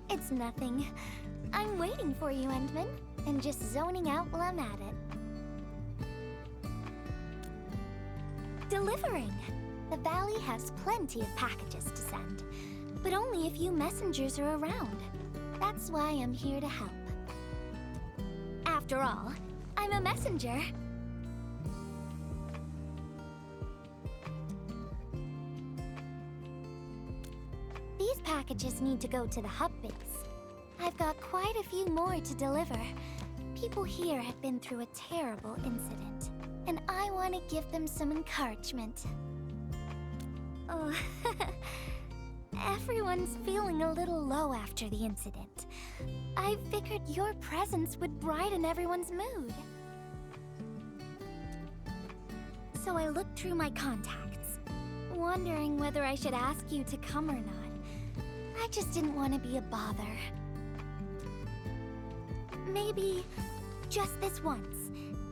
It's nothing. I'm waiting for you, Endman, and just zoning out while I'm at it. Delivering! The valley has plenty of packages to send, but only a few messengers are around. That's why I'm here to help. After all, I'm a messenger. These packages need to go to the hub base. I've got quite a few more to deliver. People here have been through a terrible incident, and I want to give them some encouragement. Oh, everyone's feeling a little low after the incident. I figured your presence would brighten everyone's mood. So I looked through my contacts, wondering whether I should ask you to come or not. I just didn't want to be a bother. Maybe just this once,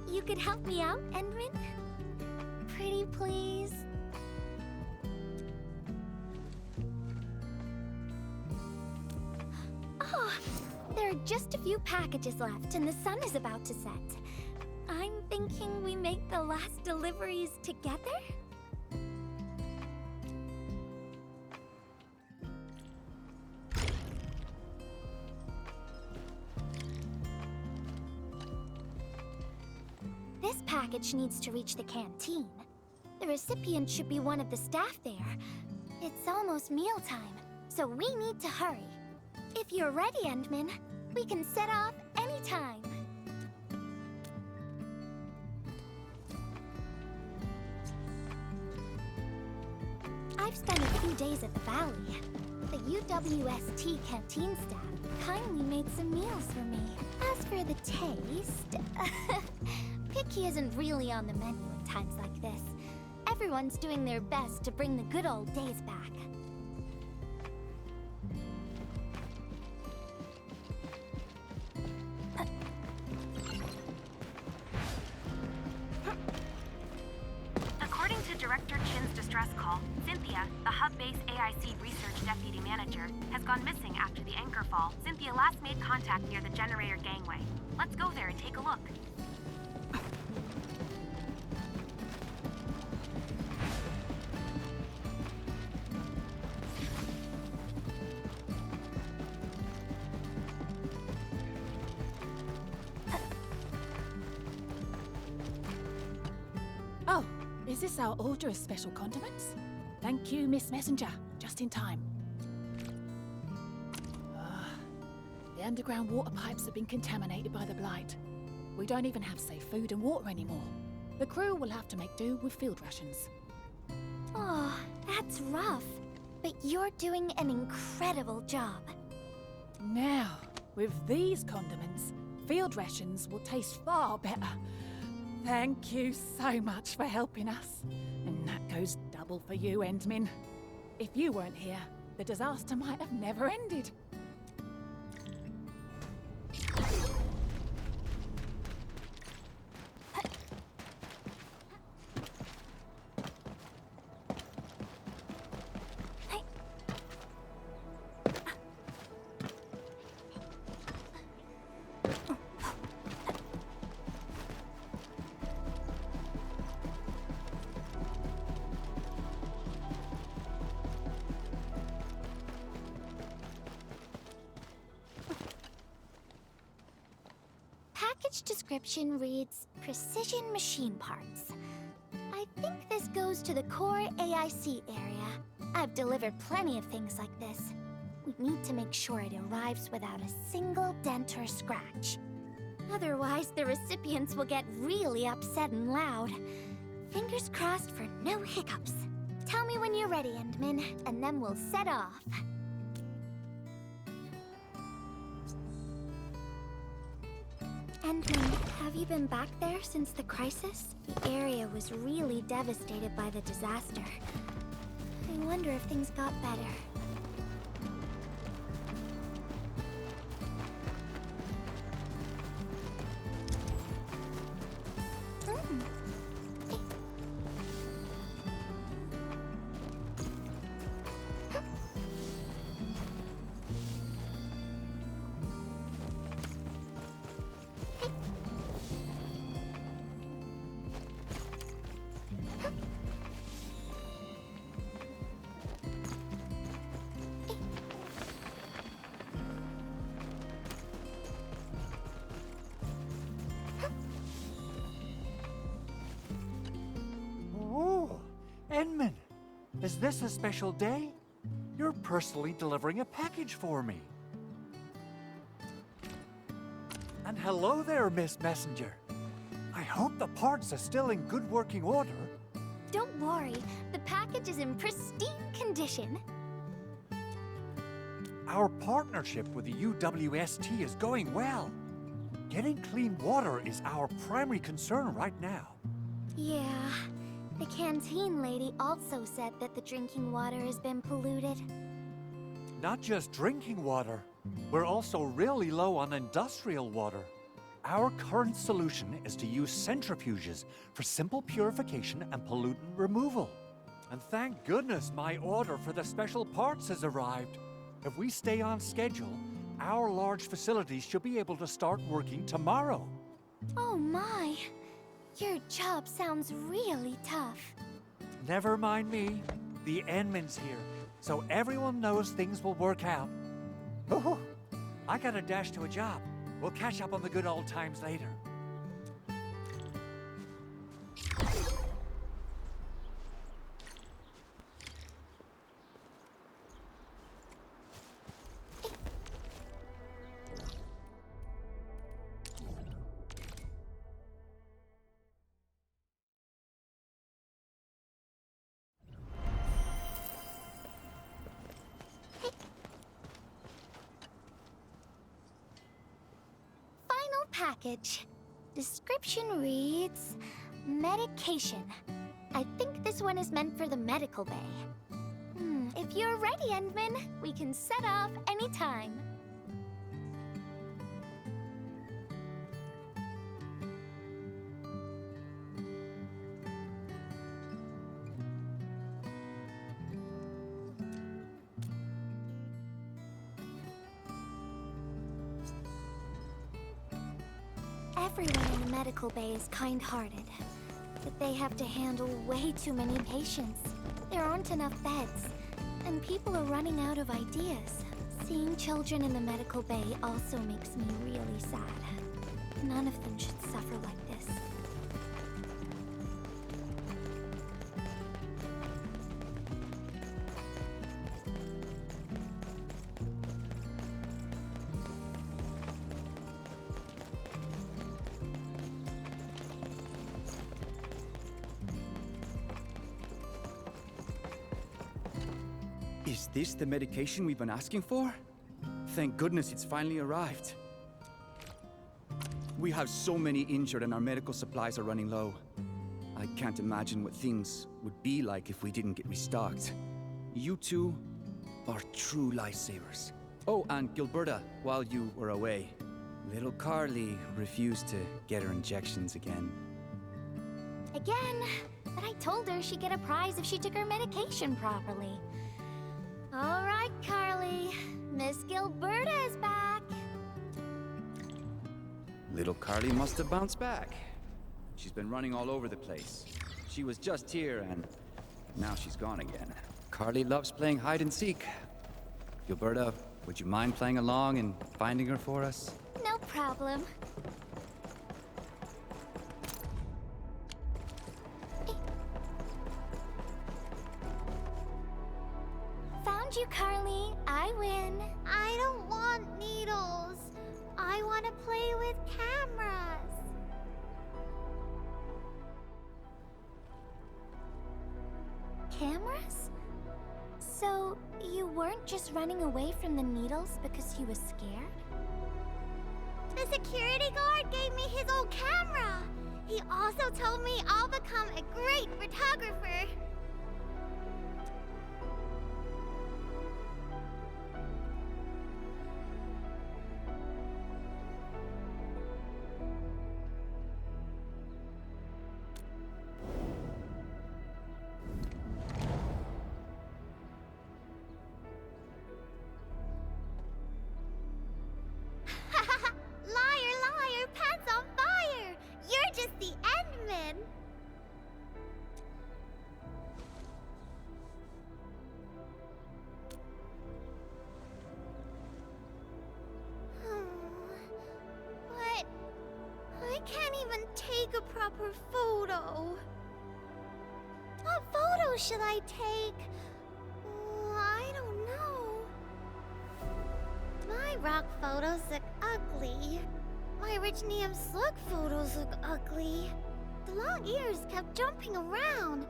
you could help me out, Endman? Pretty please? Oh, there are just a few packages left and the sun is about to set. I'm thinking we make the last deliveries together? This package needs to reach the canteen. The recipient should be one of the staff there. It's almost mealtime, so we need to hurry. If you're ready, Endman, we can set off anytime. I've spent a few days at the valley. The UWST canteen staff kindly made some meals for me. As for the taste, picky isn't really on the menu in times like this. Everyone's doing their best to bring the good old days back. According to Director Chin's distress call, Cynthia, the hub-base AIC Research Deputy Manager, has gone missing after the anchor fall. Cynthia last made contact near the generator gangway. Let's go there and take a look. Oh, is this our order of special condiments? Thank you, Miss Messenger. Just in time. The underground water pipes have been contaminated by the blight. We don't even have safe food and water anymore. The crew will have to make do with field rations. Oh, that's rough. But you're doing an incredible job. Now, with these condiments, field rations will taste far better. Thank you so much for helping us. And that goes double for you, Endman. If you weren't here, the disaster might have never ended. Package description reads, Precision Machine Parts. I think this goes to the core AIC area. I've delivered plenty of things like this. We need to make sure it arrives without a single dent or scratch. Otherwise, the recipients will get really upset and loud. Fingers crossed for no hiccups. Tell me when you're ready, Endman, and then we'll set off. Endman, have you been back there since the crisis? The area was really devastated by the disaster. I wonder if things got better. Enman! Is this a special day? You're personally delivering a package for me. And hello there, Miss Messenger. I hope the parts are still in good working order. Don't worry, the package is in pristine condition. Our partnership with the UWST is going well. Getting clean water is our primary concern right now. Yeah, the canteen lady also said that the drinking water has been polluted. Not just drinking water, we're also really low on industrial water. Our current solution is to use centrifuges for simple purification and pollutant removal. And thank goodness my order for the special parts has arrived. If we stay on schedule, our large facilities should be able to start working tomorrow. Oh my, your job sounds really tough. Never mind me. The Enman's here, so everyone knows things will work out. Oh, I gotta dash to a job. We'll catch up on the good old times later. Final package. Description reads, medication. I think this one is meant for the medical bay. If you're ready, Endman, we can set off anytime. Everyone in the medical bay is kind-hearted, but they have to handle way too many patients. There aren't enough beds, and people are running out of ideas. Seeing children in the medical bay also makes me really sad. None of them should suffer like this. Is this the medication we've been asking for? Thank goodness it's finally arrived. We have so many injured and our medical supplies are running low. I can't imagine what things would be like if we didn't get restocked. You two are true lifesavers. Oh, and Gilberta, while you were away, little Carly refused to get her injections again. Again, but I told her she'd get a prize if she took her medication properly. All right, Carly. Miss Gilberta is back. Little Carly must have bounced back. She's been running all over the place. She was just here and now she's gone again. Carly loves playing hide and seek. Gilberta, would you mind playing along and finding her for us? No problem. Found you, Carly. I win. I don't want needles. I want to play with cameras. Cameras? So, you weren't just running away from the needles because you were scared? The security guard gave me his old camera. He also told me I'll become a great photographer. Liar, liar, pants on fire! You're just the Endman! But I can't even take a proper photo. What photo photo should I take? I don't know. My rock photos look ugly. My Originium slug photos look ugly. The long ears kept jumping around,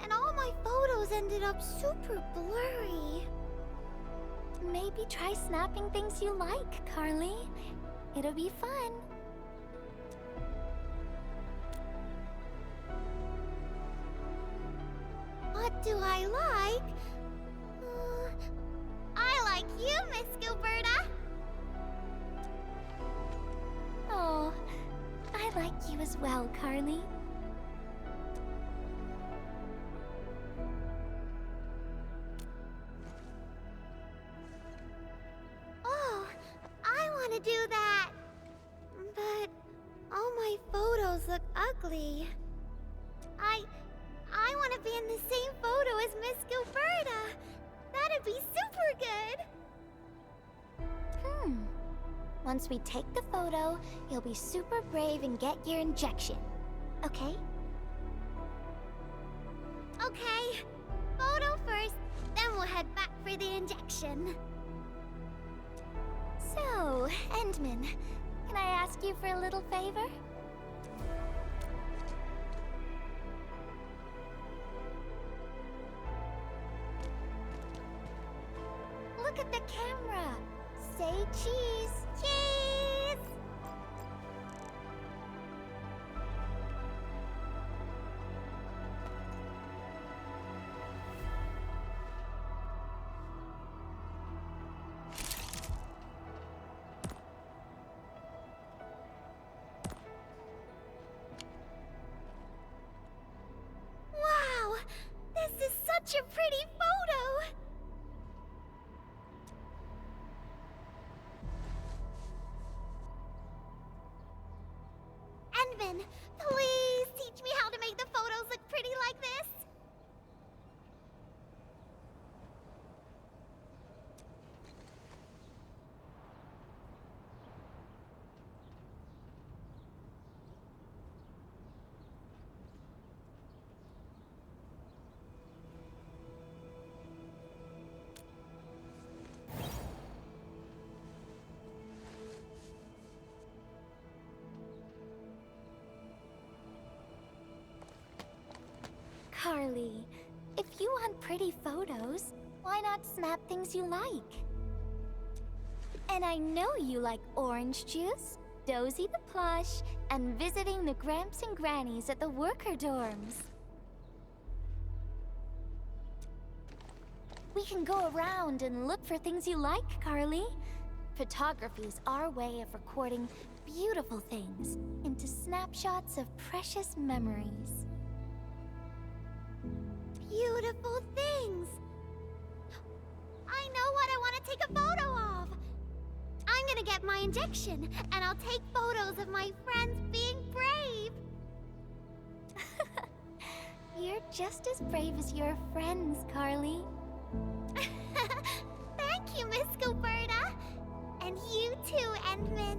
and all my photos ended up super blurry. Maybe try snapping things you like, Carly. It'll be fun. What do I like? I like you, Miss Gilberta. Oh, I like you as well, Carly. Oh, I want to do that. But all my photos look ugly. I want to be in the same photo as Miss Gilberta. That'd be super good. Once we take the photo, you'll be super brave and get your injection. Okay? Okay. Photo first, then we'll head back for the injection. So, Endman, can I ask you for a little favor? Look at the camera. Say cheese. Cheese! Wow! This is such a pretty photo! Endman, please teach me how to make the photos look pretty like this. Carly, if you want pretty photos, why not snap things you like? And I know you like orange juice, Dozy the plush, and visiting the Gramps and Grannies at the worker dorms. We can go around and look for things you like, Carly. Photography is our way of recording beautiful things into snapshots of precious memories. Beautiful things. I know what I want to take a photo of. I'm gonna get my injection, and I'll take photos of my friends being brave. You're just as brave as your friends, Carly. Thank you, Miss Gilberta. And you too, Endman.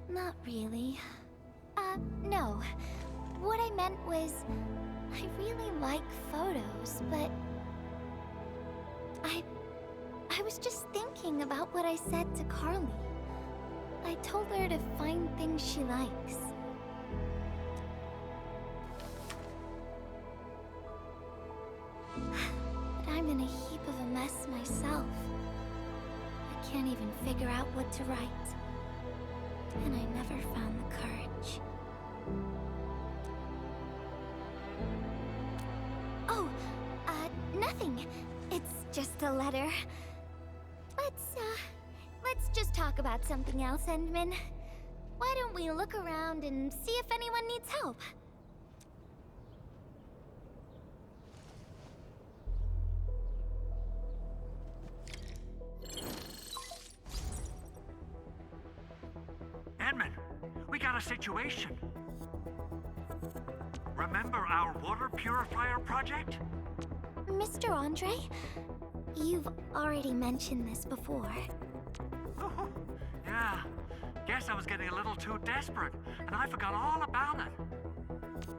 Not really. No. What I meant was, I really like photos, but I was just thinking about what I said to Carly. I told her to find things she likes. But I'm in a heap of a mess myself. I can't even figure out what to write. And I never found the courage. Oh, nothing. It's just a letter. Let's just talk about something else, Endman. Why don't we look around and see if anyone needs help? Edmund, we got a situation. Remember our water purifier project? Mr. Andre, you've already mentioned this before. guess I was getting a little too desperate, and I forgot all about it.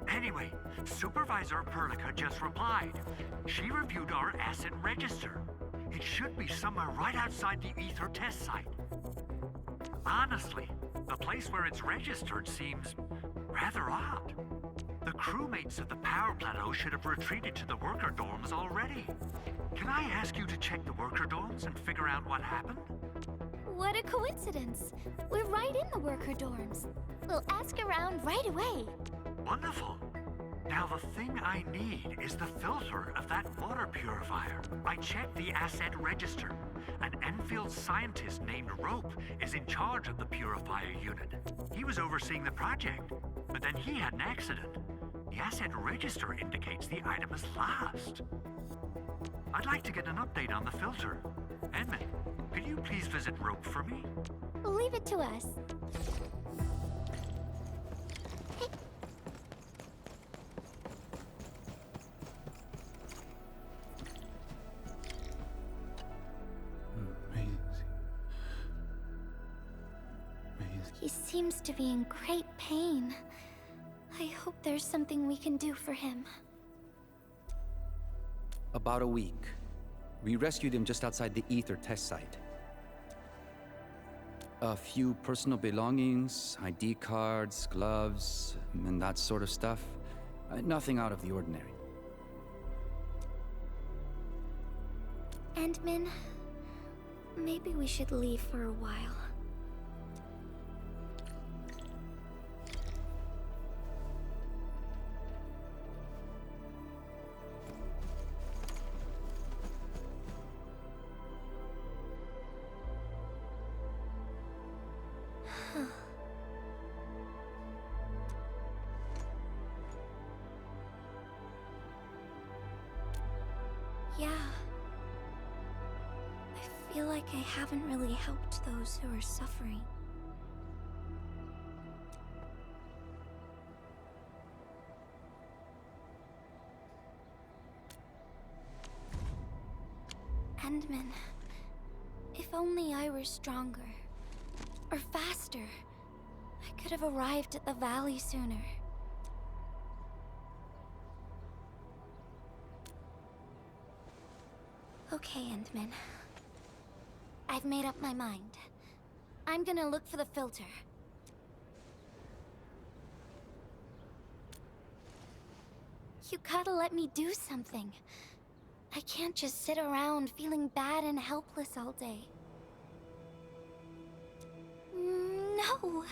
Anyway, Supervisor Perlica just replied. She reviewed our asset register. It should be somewhere right outside the Ether test site. Honestly, the place where it's registered seems rather odd. The crewmates of the power plateau should have retreated to the worker dorms already. Can I ask you to check the worker dorms and figure out what happened? What a coincidence. We're right in the worker dorms. We'll ask around right away. Wonderful. Now the thing I need is the filter of that water purifier. I checked the asset register. An Enfield scientist named Rope is in charge of the purifier unit. He was overseeing the project, but then he had an accident. The asset register indicates the item is lost. I'd like to get an update on the filter. Edmund, could you please visit Rope for me? Leave it to us. Hey. Amazing. He seems to be in great pain. I hope there's something we can do for him. About a week. We rescued him just outside the Ether test site. A few personal belongings, ID cards, gloves, and that sort of stuff. Nothing out of the ordinary. Endman, maybe we should leave for a while. Yeah. I feel like I haven't really helped those who are suffering. Endman, if only I were stronger, or faster, I could have arrived at the valley sooner. Okay, Endman. I've made up my mind. I'm gonna look for the filter. You gotta let me do something. I can't just sit around feeling bad and helpless all day. No!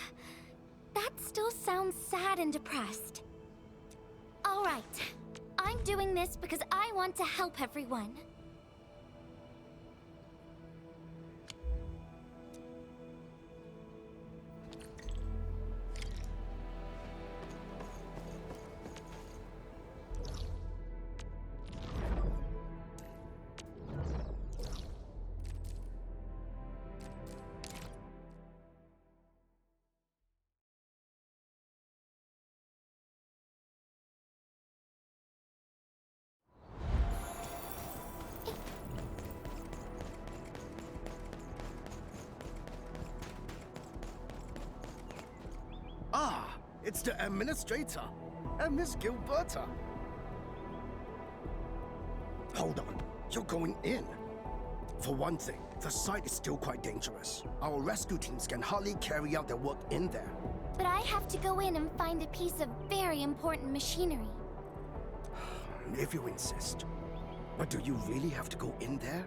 That still sounds sad and depressed. All right. I'm doing this because I want to help everyone. Ah, it's the administrator, and Miss Gilberta. Hold on, you're going in. For one thing, the site is still quite dangerous. Our rescue teams can hardly carry out their work in there. But I have to go in and find a piece of very important machinery. If you insist. But do you really have to go in there?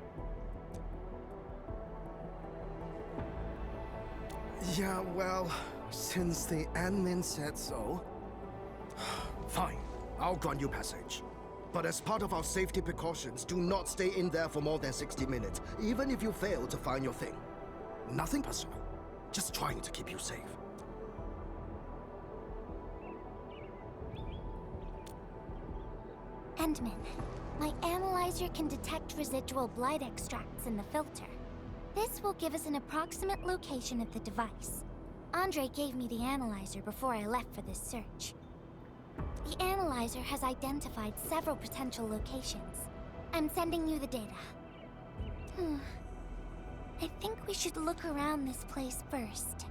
Yeah, well, since the admin said so... Fine, I'll grant you passage. But as part of our safety precautions, do not stay in there for more than 60 minutes, even if you fail to find your thing. Nothing personal, just trying to keep you safe. Endman, my analyzer can detect residual blight extracts in the filter. This will give us an approximate location of the device. Andre gave me the analyzer before I left for this search. The analyzer has identified several potential locations. I'm sending you the data. I think we should look around this place first.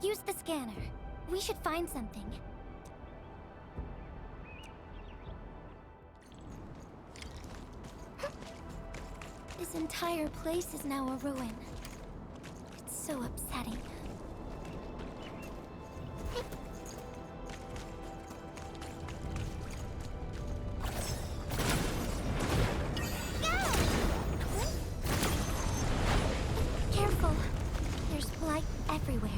Use the scanner. We should find something. This entire place is now a ruin. It's so upsetting. Careful. There's blight everywhere.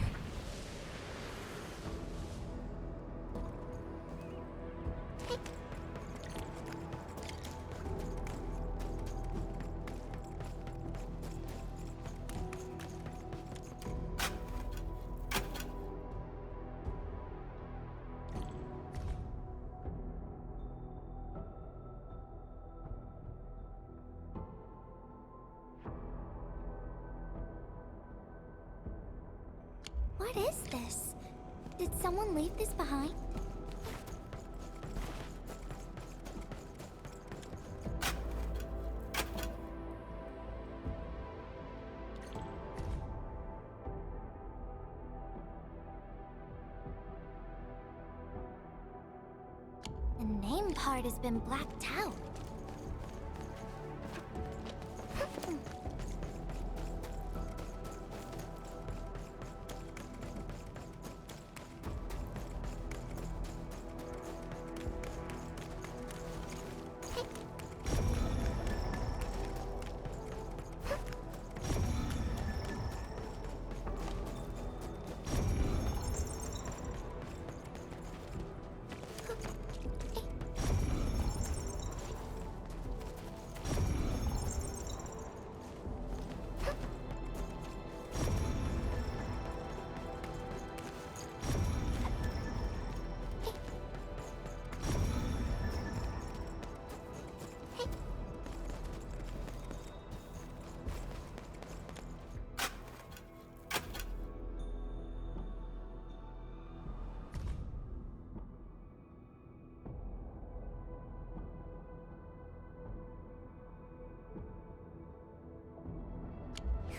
What is this? Did someone leave this behind? The name part has been blacked out.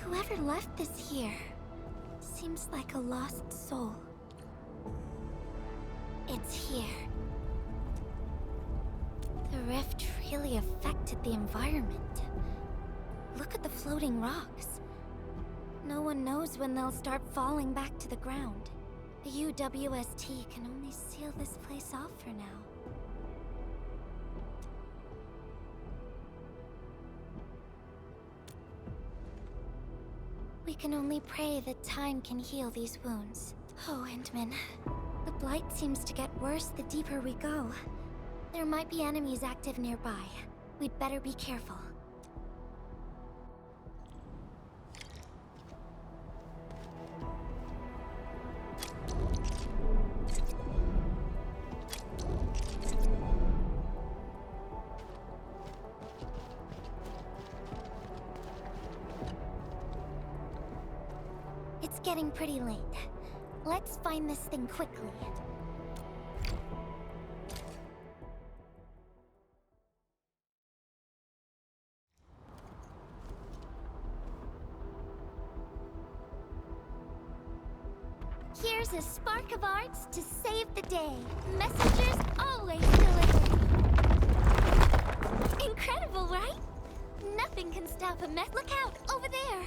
Whoever left this here seems like a lost soul. It's here. The rift really affected the environment. Look at the floating rocks. No one knows when they'll start falling back to the ground. The UWST can only seal this place off for now. We can only pray that time can heal these wounds. Oh, Endman. The blight seems to get worse the deeper we go. There might be enemies active nearby. We'd better be careful. It's getting pretty late. Let's find this thing quickly. Here's a spark of arts to save the day. Messengers always deliver. Incredible, right? Nothing can stop a mess. Look out, over there.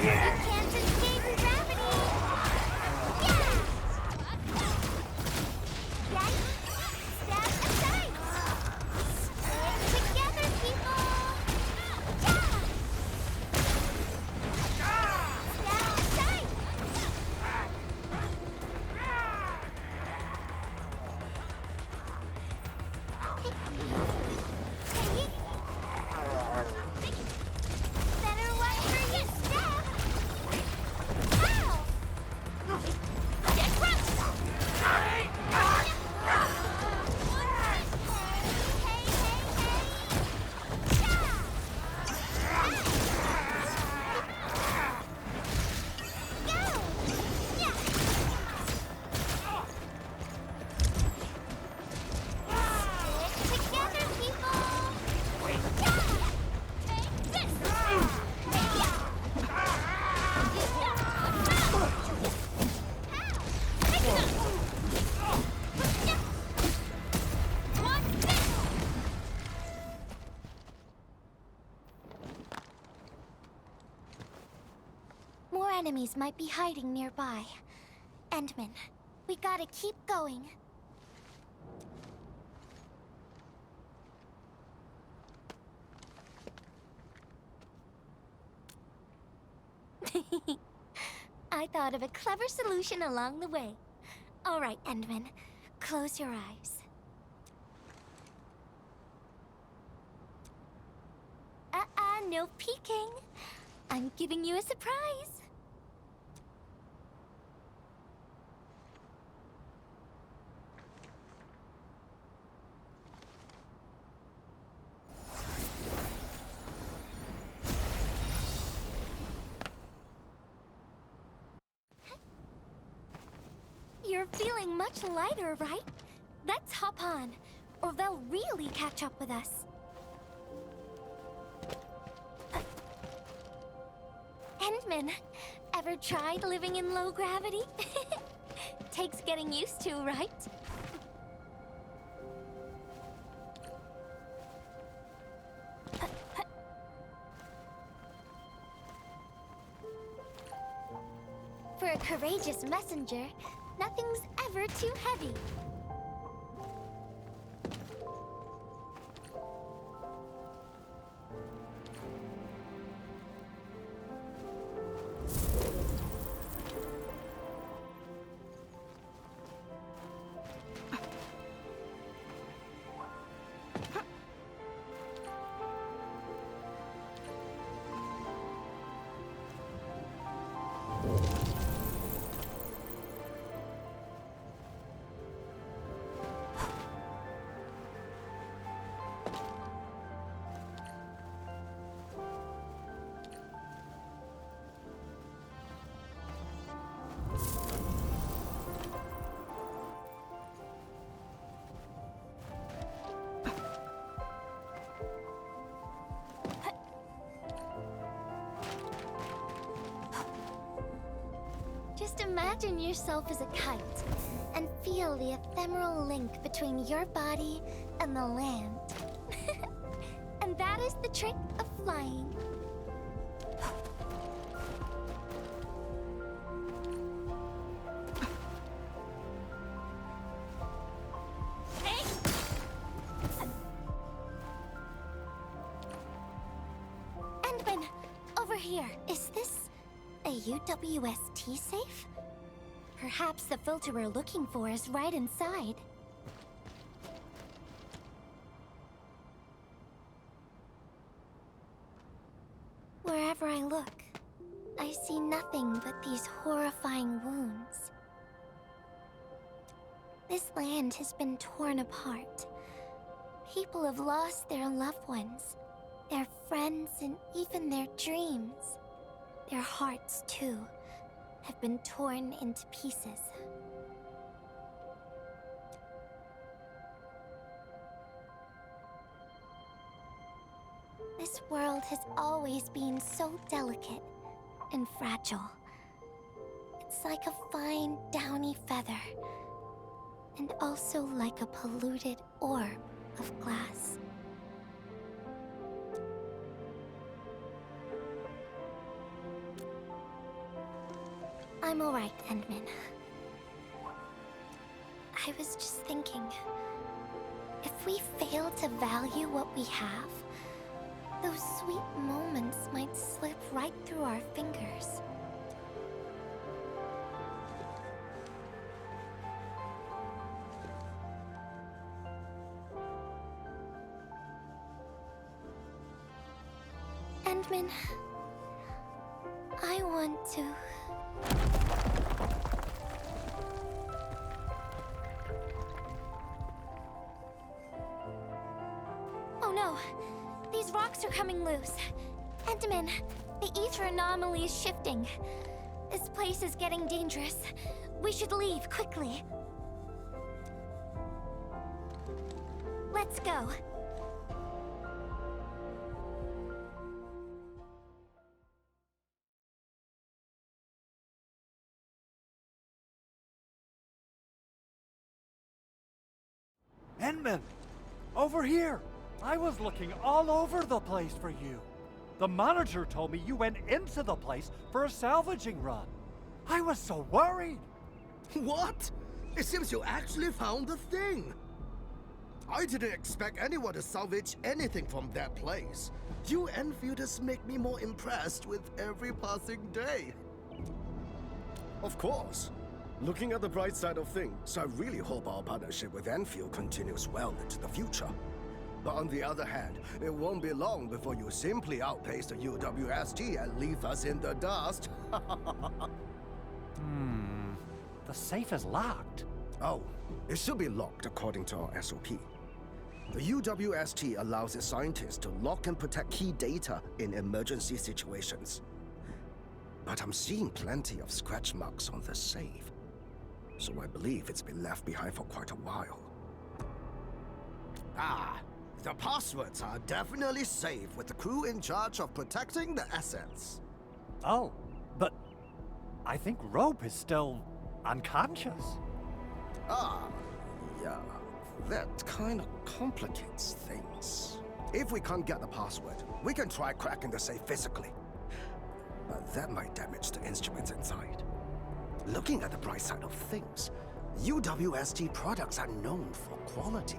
You can't escape gravity! Yeah! Right? Stand aside! Stick together, people! Yeah! Stand aside! Better watch where you step! enemies might be hiding nearby. Endman, we gotta keep going. I thought of a clever solution along the way. All right, Endman, close your eyes. No peeking. I'm giving you a surprise. You're feeling much lighter, right? Let's hop on, or they'll really catch up with us. Endman, ever tried living in low gravity? Takes getting used to, right? For a courageous messenger, nothing's ever too heavy. Just imagine yourself as a kite, and feel the ephemeral link between your body and the land. And that is the trick of flying. Hey! Endman, over here. Is this a UWST safe? Perhaps the filter we're looking for is right inside. Wherever I look, I see nothing but these horrifying wounds. This land has been torn apart. People have lost their loved ones, their friends, and even their dreams. Their hearts, too, have been torn into pieces. This world has always been so delicate and fragile. It's like a fine, downy feather, and also like a polluted orb of glass. I'm all right, Endman. I was just thinking, if we fail to value what we have, those sweet moments might slip right through our fingers. Endman, I want to... Oh no! These rocks are coming loose. Endman, the ether anomaly is shifting. This place is getting dangerous. We should leave quickly. Let's go. Endman! Over here! I was looking all over the place for you. The manager told me you went into the place for a salvaging run. I was so worried. What? It seems you actually found the thing. I didn't expect anyone to salvage anything from that place. You Enfielders make me more impressed with every passing day. Of course. Looking at the bright side of things, I really hope our partnership with Enfield continues well into the future. But on the other hand, it won't be long before you simply outpace the UWST and leave us in the dust. The safe is locked. Oh, it should be locked according to our SOP. The UWST allows its scientists to lock and protect key data in emergency situations. But I'm seeing plenty of scratch marks on the safe, so I believe it's been left behind for quite a while. The passwords are definitely safe with the crew in charge of protecting the assets. Oh, but I think Rope is still unconscious. Yeah. That kind of complicates things. If we can't get the password, we can try cracking the safe physically. But that might damage the instruments inside. Looking at the bright side of things, UWST products are known for quality.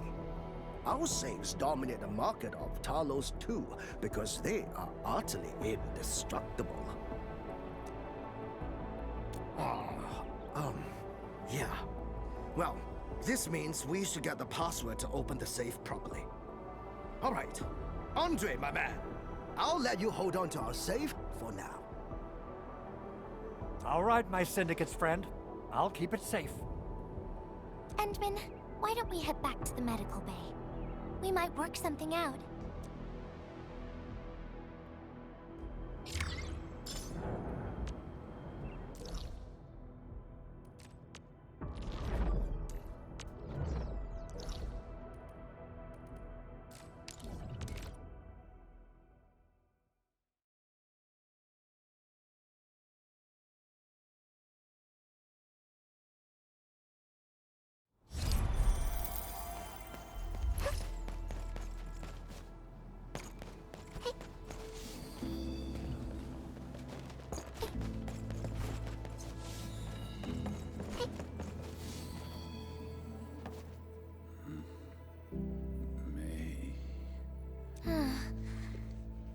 Our safes dominate the market of Talos too, because they are utterly indestructible. Yeah. Well, this means we should get the password to open the safe properly. All right. Andre, my man. I'll let you hold on to our safe for now. All right, my syndicate's friend. I'll keep it safe. Endman, why don't we head back to the medical bay? We might work something out.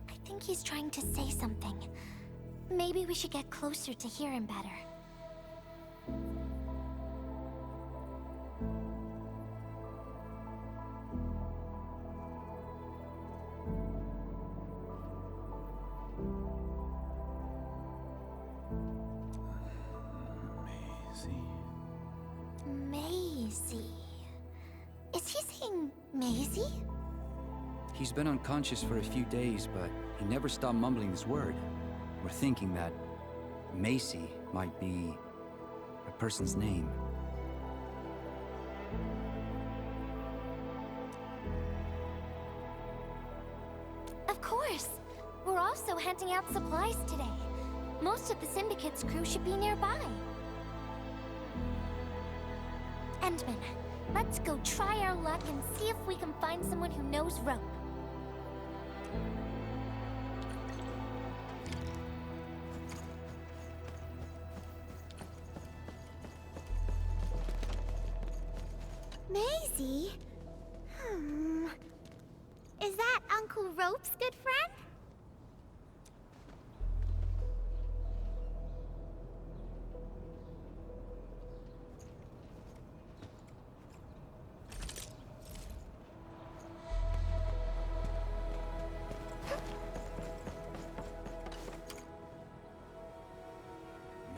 I think he's trying to say something. Maybe we should get closer to hear him better. Maisie. Is he saying Maisie? He's been unconscious for a few days, but he never stopped mumbling his word. We're thinking that Macy might be a person's name. Of course. We're also handing out supplies today. Most of the Syndicate's crew should be nearby. Endman, let's go try our luck and see if we can find someone who knows Rope. Maisie? Is that Uncle Rope's good friend?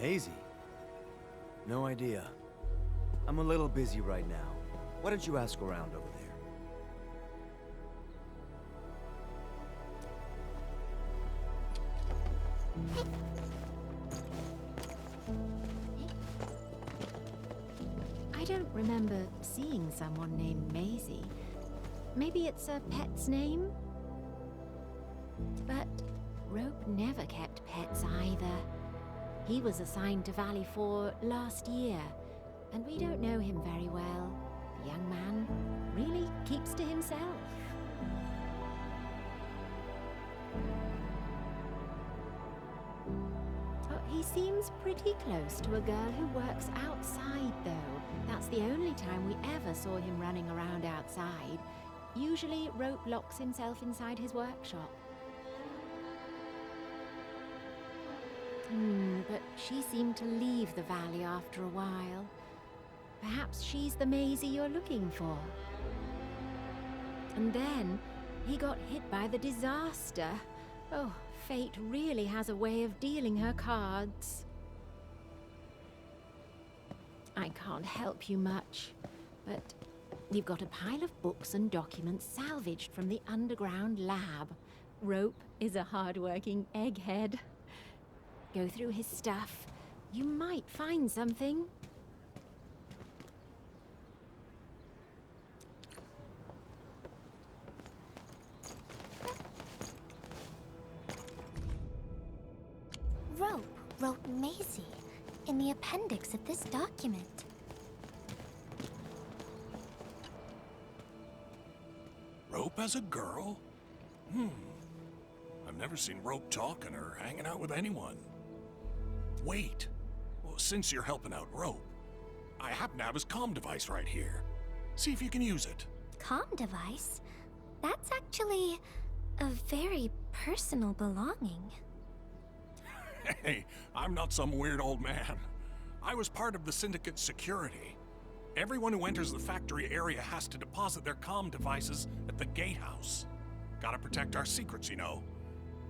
Maisie? No idea. I'm a little busy right now. Why don't you ask around over there? I don't remember seeing someone named Maisie. Maybe it's a pet's name? But Rope never kept pets either. He was assigned to Valley 4 last year, and we don't know him very well. The young man really keeps to himself. He seems pretty close to a girl who works outside, though. That's the only time we ever saw him running around outside. Usually, Rope locks himself inside his workshop. But she seemed to leave the valley after a while. Perhaps she's the Maisie you're looking for. And then, he got hit by the disaster. Oh, fate really has a way of dealing her cards. I can't help you much, but we've got a pile of books and documents salvaged from the underground lab. Rope is a hard-working egghead. Go through his stuff. You might find something. Rope wrote Maisie in the appendix of this document. Rope as a girl? I've never seen Rope talking or hanging out with anyone. Wait. Well, since you're helping out Rope, I happen to have his comm device right here. See if you can use it. Comm device? That's actually a very personal belonging. Hey, I'm not some weird old man. I was part of the Syndicate's security. Everyone who enters the factory area has to deposit their comm devices at the gatehouse. Gotta protect our secrets, you know.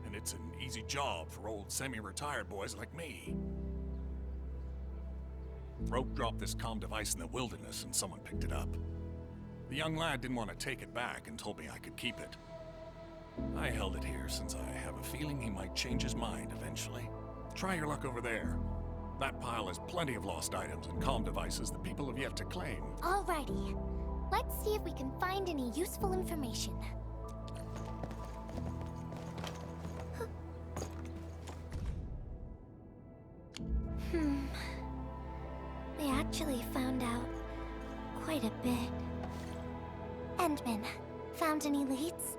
And it's an easy job for old semi-retired boys like me. Rope dropped this comm device in the wilderness and someone picked it up. The young lad didn't want to take it back and told me I could keep it. I held it here since I have a feeling he might change his mind eventually. Try your luck over there. That pile has plenty of lost items and comm devices that people have yet to claim. Alrighty. Let's see if we can find any useful information. They actually found out quite a bit. Endman, found any leads?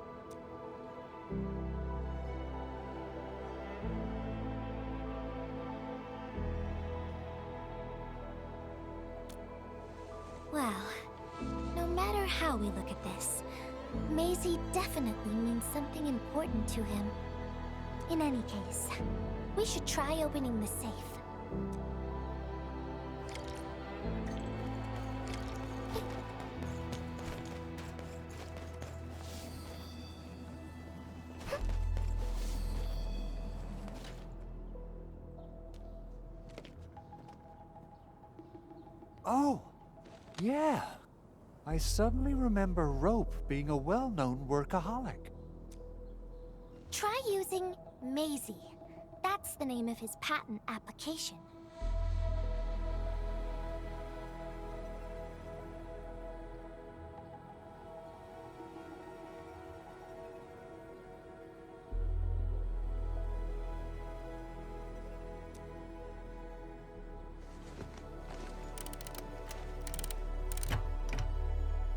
Well, no matter how we look at this, Maisie definitely means something important to him. In any case, we should try opening the safe. Oh, yeah. I suddenly remember Rope being a well-known workaholic. Try using Maisie. That's the name of his patent application.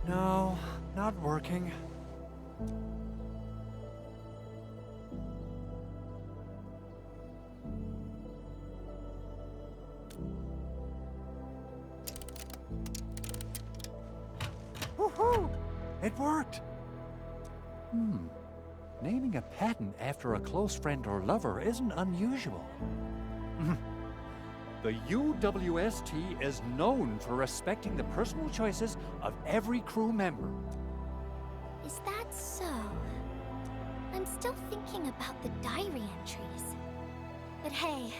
No, not working. Woohoo! It worked! Naming a patent after a close friend or lover isn't unusual. The UWST is known for respecting the personal choices of every crew member. Is that so? I'm still thinking about the diary entries. But hey,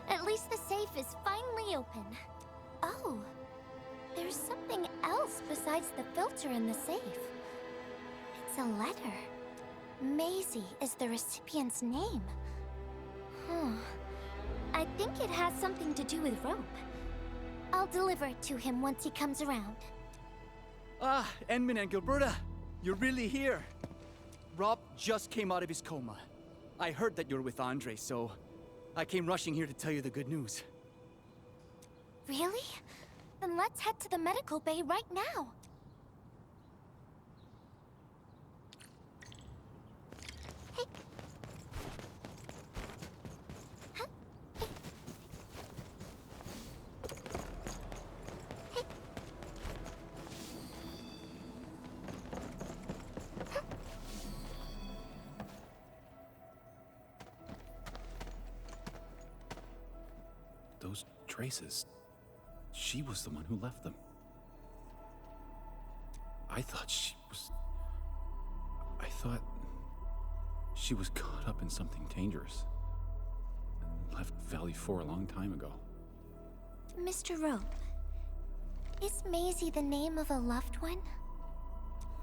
at least the safe is finally open. Oh, there's something else besides the filter in the safe. It's a letter. Maisie is the recipient's name. I think it has something to do with Rope. I'll deliver it to him once he comes around. Ah, Endman and Gilberta, you're really here. Rob just came out of his coma. I heard that you're with Andre, so I came rushing here to tell you the good news. Really? Then let's head to the medical bay right now. Hey. Huh? Hey. those traces. She was the one who left them. I thought she was caught up in something dangerous. Left Valley 4 a long time ago. Mr. Rope, is Maisie the name of a loved one?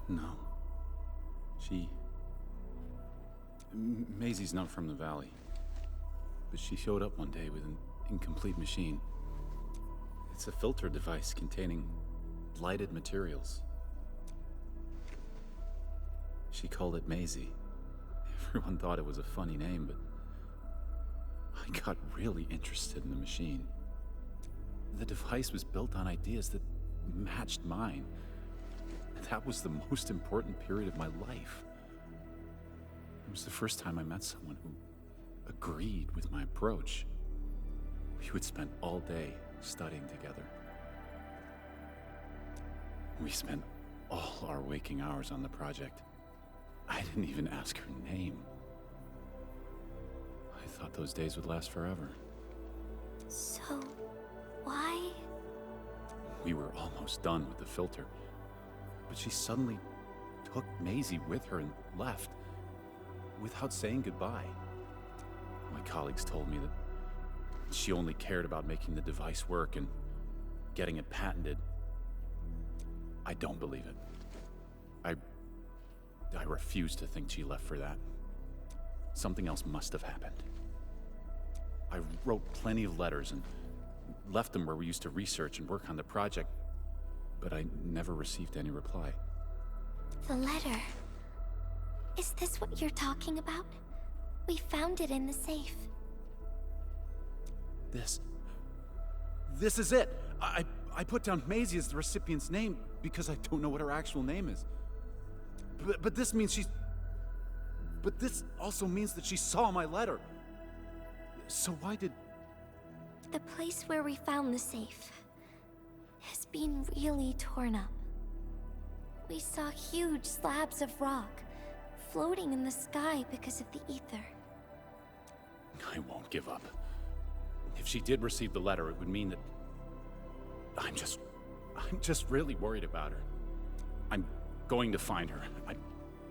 No. Maisie's not from the Valley. But she showed up one day with an incomplete machine. It's a filter device containing lighted materials. She called it Maisie. Everyone thought it was a funny name, but I got really interested in the machine. The device was built on ideas that matched mine. That was the most important period of my life. It was the first time I met someone who agreed with my approach. We would spend all day studying together. We spent all our waking hours on the project. I didn't even ask her name. I thought those days would last forever. So, why? We were almost done with the filter, but she suddenly took Maisie with her and left without saying goodbye. My colleagues told me that she only cared about making the device work and getting it patented. I don't believe it. I refuse to think she left for that. Something else must have happened. I wrote plenty of letters and left them where we used to research and work on the project, but I never received any reply. The letter. Is this what you're talking about? We found it in the safe. This is it! I put down Maisie as the recipient's name because I don't know what her actual name is. But this means But this also means that she saw my letter. So why did... The place where we found the safe has been really torn up. We saw huge slabs of rock floating in the sky because of the ether. I won't give up. If she did receive the letter, it would mean that... I'm just really worried about her. I'm going to find her. I've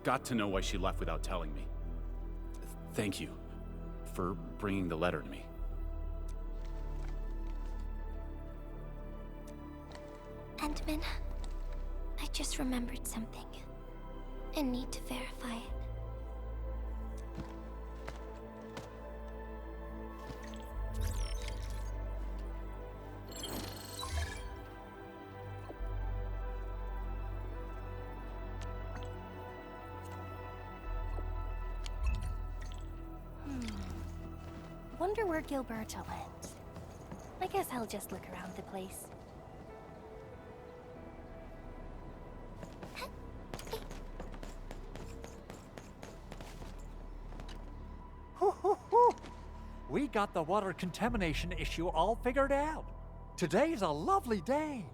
got to know why she left without telling me. Thank you for bringing the letter to me. Entman, I just remembered something and need to verify it. Wonder where Gilberta went. I guess I'll just look around the place. We got the water contamination issue all figured out. Today's a lovely day.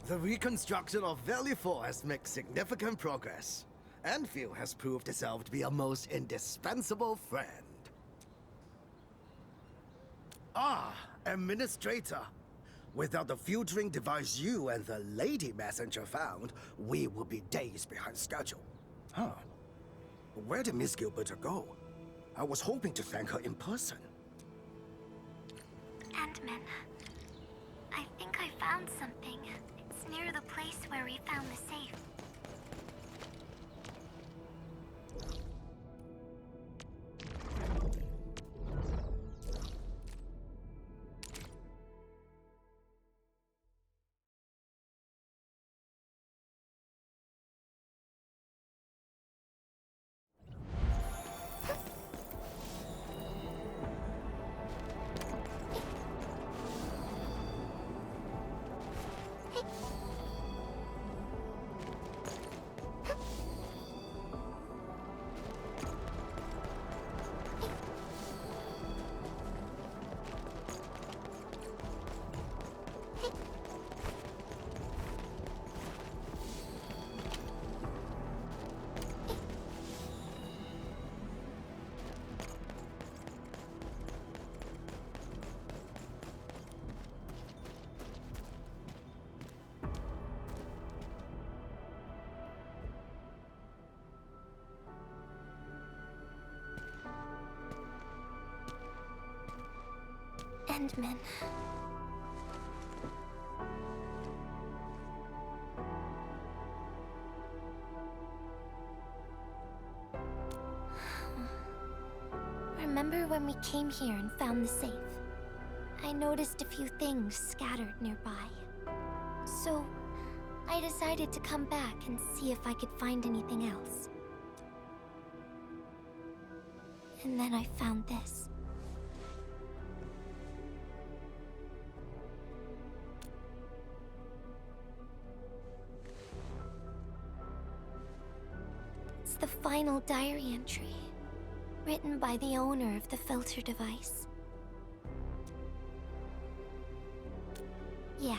The reconstruction of Valley 4 has made significant progress. Enfield has proved itself to be a most indispensable friend. Ah, Administrator. Without the filtering device you and the lady messenger found, we would be days behind schedule. Huh. Where did Miss Gilberta go? I was hoping to thank her in person. Entman, I think I found something. It's near the place where we found the safe. Endman. Remember when we came here and found the safe? I noticed a few things scattered nearby. So, I decided to come back and see if I could find anything else. And then I found this. It's the final diary entry, written by the owner of the filter device. Yeah.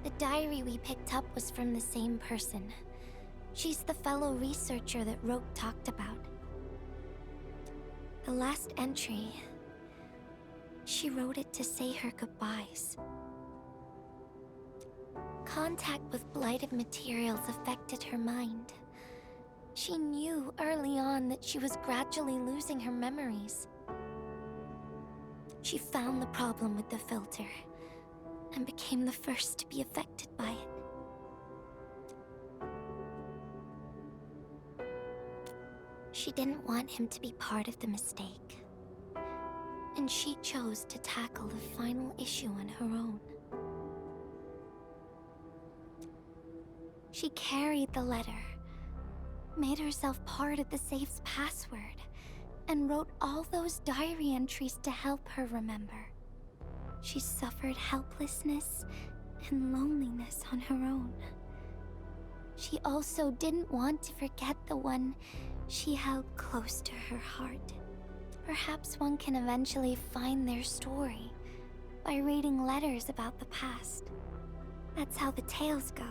The diary we picked up was from the same person. She's the fellow researcher that Roke talked about. The last entry, she wrote it to say her goodbyes. Contact with blighted materials affected her mind. She knew early on that she was gradually losing her memories. She found the problem with the filter and became the first to be affected by it. She didn't want him to be part of the mistake, and she chose to tackle the final issue on her own. She carried the letter, made herself part of the safe's password, and wrote all those diary entries to help her remember. She suffered helplessness and loneliness on her own. She also didn't want to forget the one she held close to her heart. Perhaps one can eventually find their story by reading letters about the past. That's how the tales go.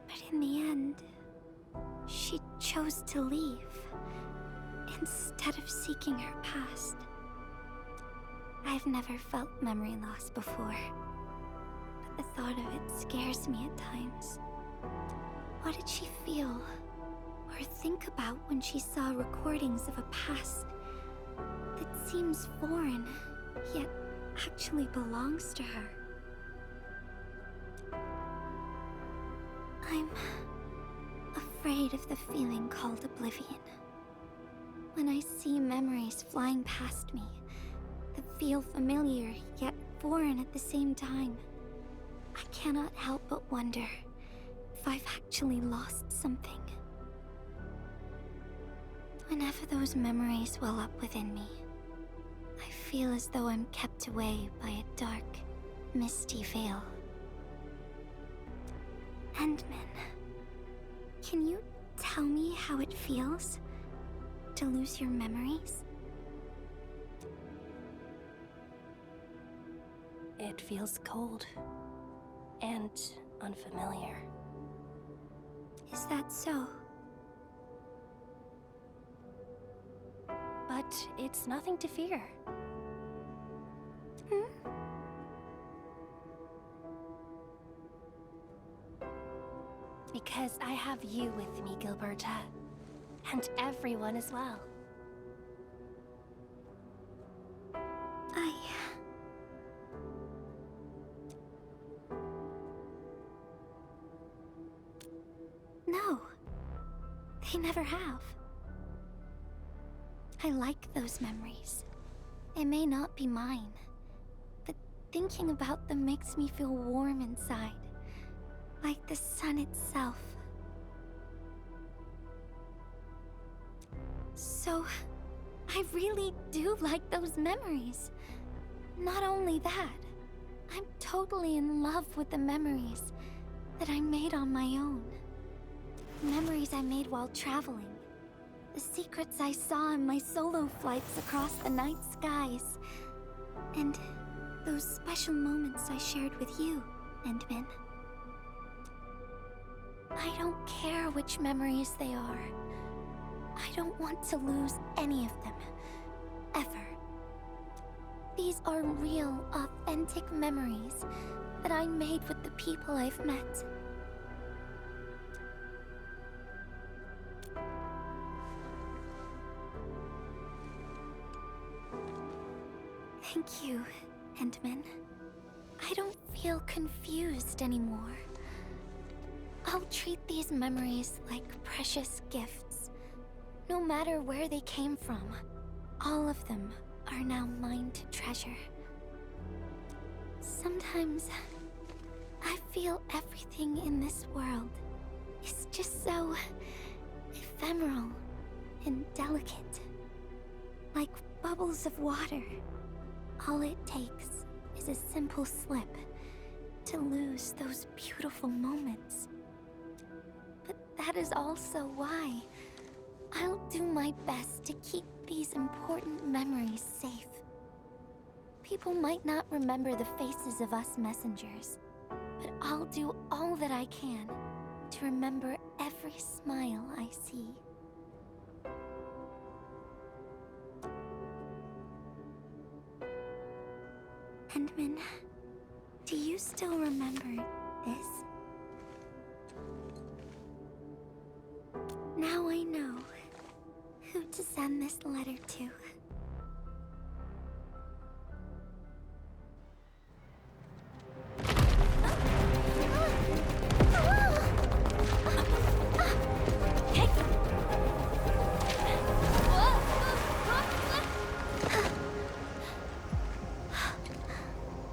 But in the end, she chose to leave instead of seeking her past. I've never felt memory loss before, but the thought of it scares me at times. What did she feel or think about when she saw recordings of a past that seems foreign, yet actually belongs to her? I'm afraid of the feeling called oblivion. When I see memories flying past me that feel familiar yet foreign at the same time, I cannot help but wonder if I've actually lost something. Whenever those memories well up within me, I feel as though I'm kept away by a dark, misty veil. Endman, can you tell me how it feels to lose your memories? It feels cold and unfamiliar. Is that so? But it's nothing to fear. Because I have you with me, Gilberta. And everyone as well. No. They never have. I like those memories. They may not be mine, but thinking about them makes me feel warm inside. Like the sun itself. So, I really do like those memories. Not only that, I'm totally in love with the memories that I made on my own. Memories I made while traveling. The secrets I saw in my solo flights across the night skies. And those special moments I shared with you, Endman. I don't care which memories they are. I don't want to lose any of them. Ever. These are real, authentic memories that I made with the people I've met. Thank you, Endman. I don't feel confused anymore. I'll treat these memories like precious gifts. No matter where they came from, all of them are now mine to treasure. Sometimes, I feel everything in this world is just so ephemeral and delicate. Like bubbles of water. All it takes is a simple slip to lose those beautiful moments. But that is also why I'll do my best to keep these important memories safe. People might not remember the faces of us messengers, but I'll do all that I can to remember every smile I see. Endman, do you still remember this? Now I know who to send this letter to.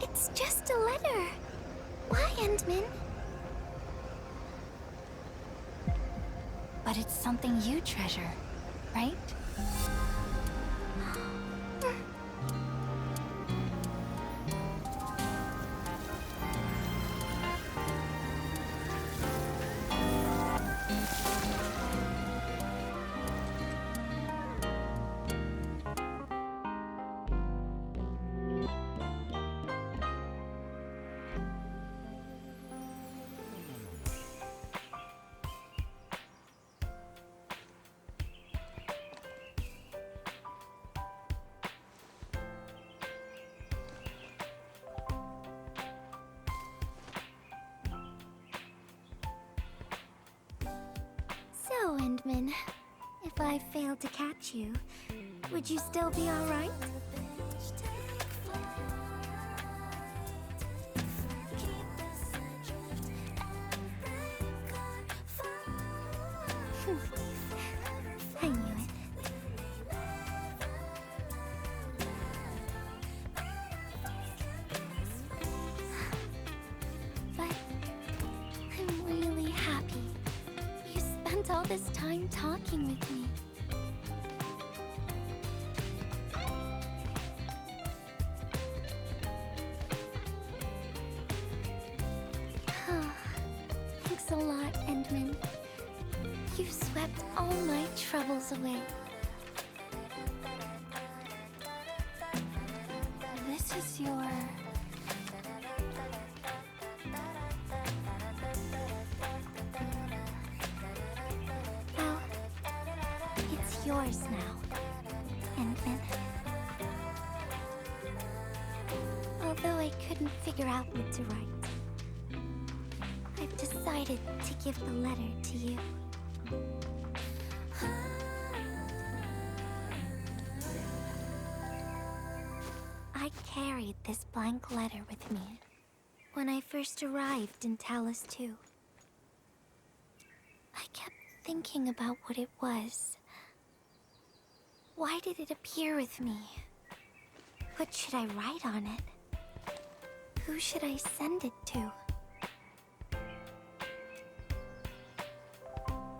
It's just a letter. Why, Endman? But it's something you treasure, right? So, Endman, if I failed to catch you, would you still be alright? I knew it. But I'm really happy you spent all this time talking with me. Thanks a lot, Endman. You swept all my troubles away. This is your... Well, it's yours now, Endman. Although I couldn't figure out what to write, I've decided to give the letter to you. I carried this blank letter with me when I first arrived in Talus 2. I kept thinking about what it was. Why did it appear with me? What should I write on it? Who should I send it to?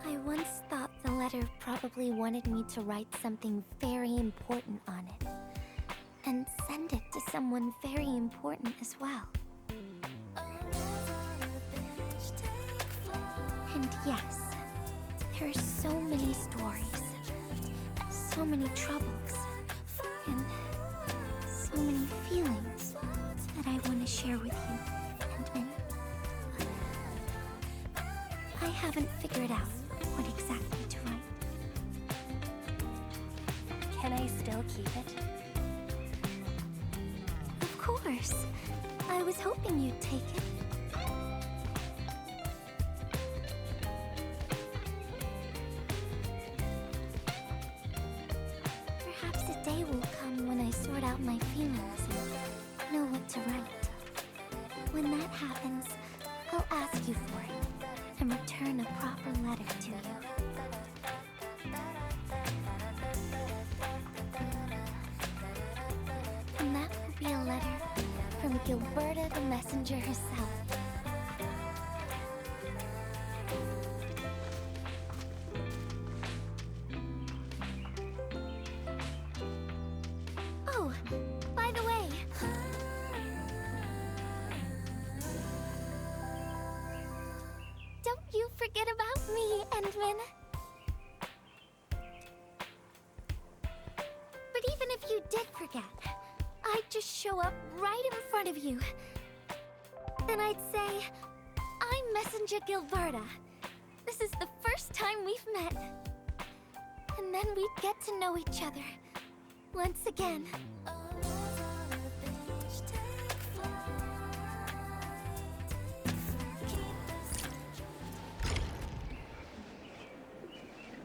I once thought the letter probably wanted me to write something very important on it, and send it to someone very important as well. And yes, there are so many stories, so many troubles, and so many feelings that I want to share with you, Endman. I haven't figured out what exactly to write. Can I still keep it? Of course. I was hoping you'd take it. Perhaps a day will come when I sort out my feelings and know what to write. When that happens, I'll ask you for it and return a proper letter to you. And that will be a letter from Gilberta the messenger herself. Oh, by the way, don't you forget about me, Endman. But even if you did forget, I'd just show up right in front of you. Then I'd say, I'm Messenger Gilberta. This is the first time we've met. And then we'd get to know each other once again.